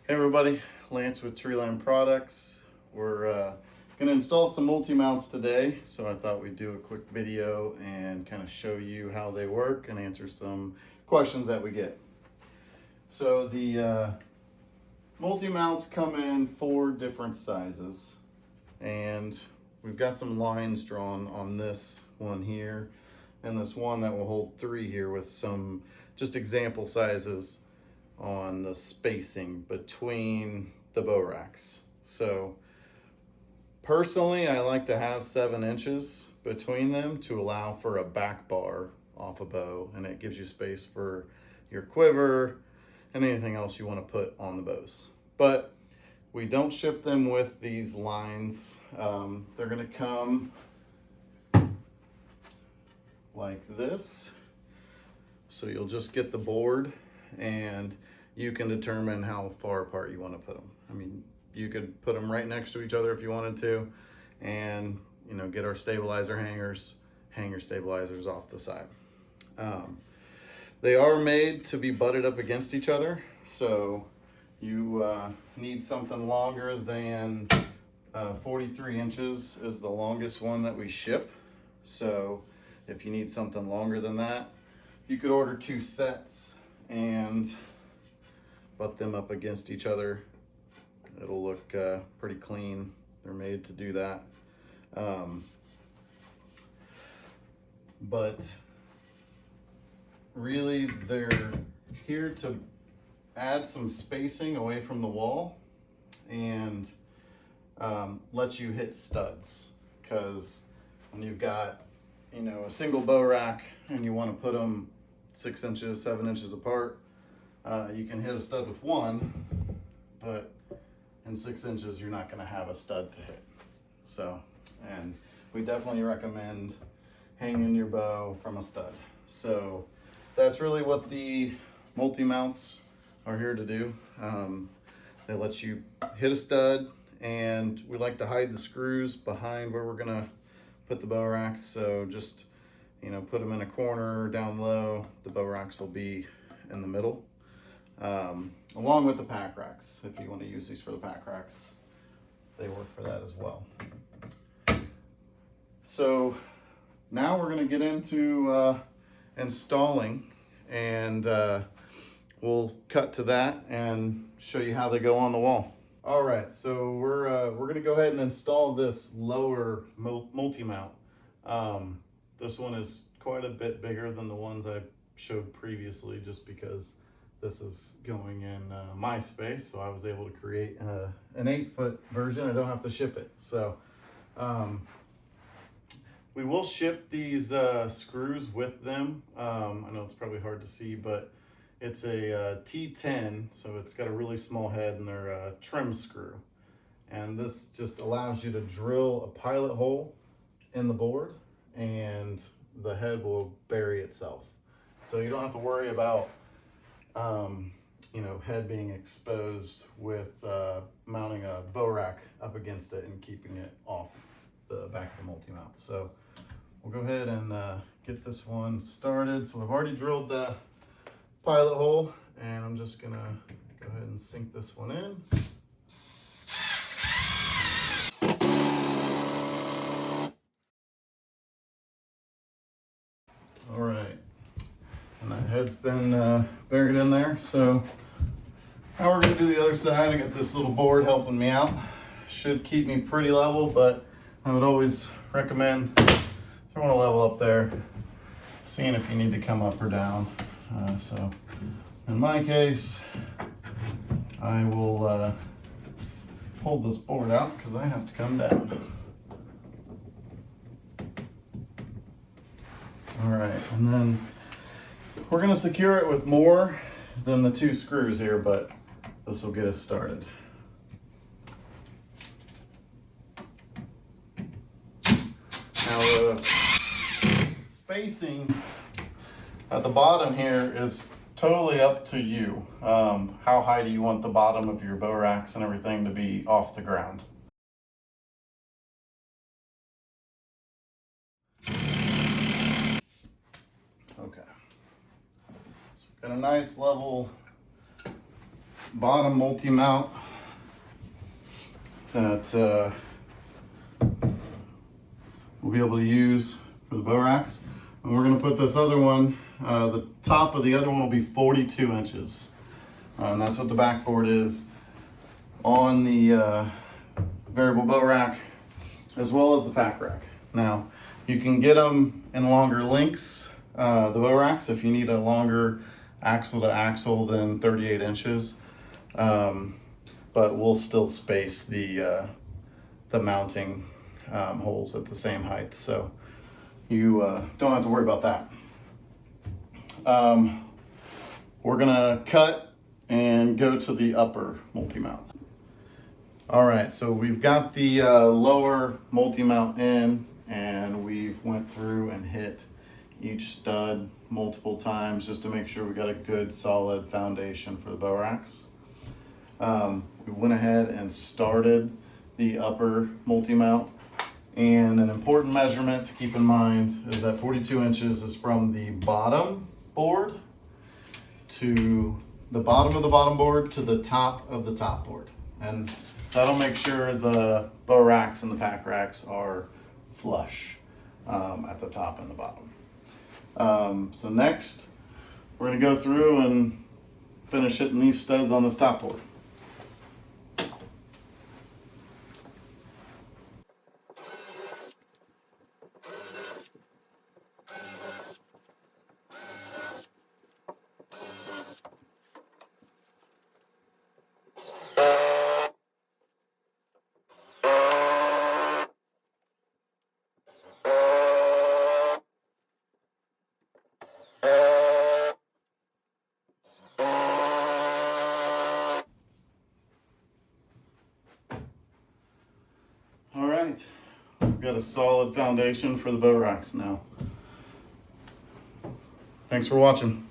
Hey everybody, Lance with Treeline Products. We're going to install some multi-mounts today, so I thought we'd do a quick video and kind of show you how they work and answer some questions that we get. So the multi-mounts come in 4 different sizes, and we've got some lines drawn on this one here and this one that will hold 3 here with some just example sizes on the spacing between the bow racks. So personally, I like to have 7 inches between them to allow for a back bar off a bow, and it gives you space for your quiver and anything else you want to put on the bows. But we don't ship them with these lines. They're going to come like this. So you'll just get the board and you can determine how far apart you want to put them. I mean, you could put them right next to each other if you wanted to, and get our stabilizer hangers, hanger stabilizers off the side. They are made to be butted up against each other, so you need something longer than 43 inches is the longest one that we ship. So if you need something longer than that, you could order 2 sets and butt them up against each other. It'll look pretty clean. They're made to do that. But really they're here to add some spacing away from the wall and let you hit studs. Because when you've got a single bow rack and you want to put them 6 inches, 7 inches apart, you can hit a stud with one, but in 6 inches, you're not going to have a stud to hit. So, and we definitely recommend hanging your bow from a stud. So that's really what the multi-mounts are here to do. They let you hit a stud, and we like to hide the screws behind where we're going to put the bow racks. So just, put them in a corner down low. The bow racks will be in the middle. Along with the pack racks. If you want to use these for the pack racks, they work for that as well. So now we're going to get into installing, and we'll cut to that and show you how they go on the wall. All right, so we're going to go ahead and install this lower multi-mount. This one is quite a bit bigger than the ones I showed previously, just because this is going in my space, so I was able to create an 8-foot version. I don't have to ship it. So we will ship these screws with them. I know it's probably hard to see, but it's a T10, so it's got a really small head, and they're a trim screw. And this just allows you to drill a pilot hole in the board, and the head will bury itself. So you don't have to worry about head being exposed with mounting a bow rack up against it and keeping it off the back of the multi-mount. So we'll go ahead and get this one started. So I've already drilled the pilot hole, and I'm just gonna go ahead and sink this one in. All right, and that head's been buried in there. So now we're gonna do the other side. I got this little board helping me out. Should keep me pretty level, but I would always recommend throwing a level up there, seeing if you need to come up or down. So in my case, I will hold this board out because I have to come down. All right, and then we're gonna secure it with more than the 2 screws here, but this will get us started. Now the spacing at the bottom here is totally up to you. How high do you want the bottom of your bow racks and everything to be off the ground? Okay. So we've got a nice level bottom multi-mount that we'll be able to use for the bow racks. And we're gonna put this other one, the top of the other one will be 42 inches. And that's what the backboard is on the variable bow rack, as well as the pack rack. Now, you can get them in longer lengths, the bow racks, if you need a longer axle to axle than 38 inches. But we'll still space the mounting holes at the same height, so you don't have to worry about that. We're gonna cut and go to the upper multi-mount. All right, so we've got the lower multi-mount in, and we've went through and hit each stud multiple times just to make sure we got a good solid foundation for the bow racks. We went ahead and started the upper multi-mount, and an important measurement to keep in mind is that 42 inches is from the bottom board to the bottom of the bottom board to the top of the top board. And that'll make sure the bow racks and the pack racks are flush at the top and the bottom. So next, we're gonna go through and finish hitting these studs on this top board. All right, we've got a solid foundation for the bow racks now. Thanks for watching.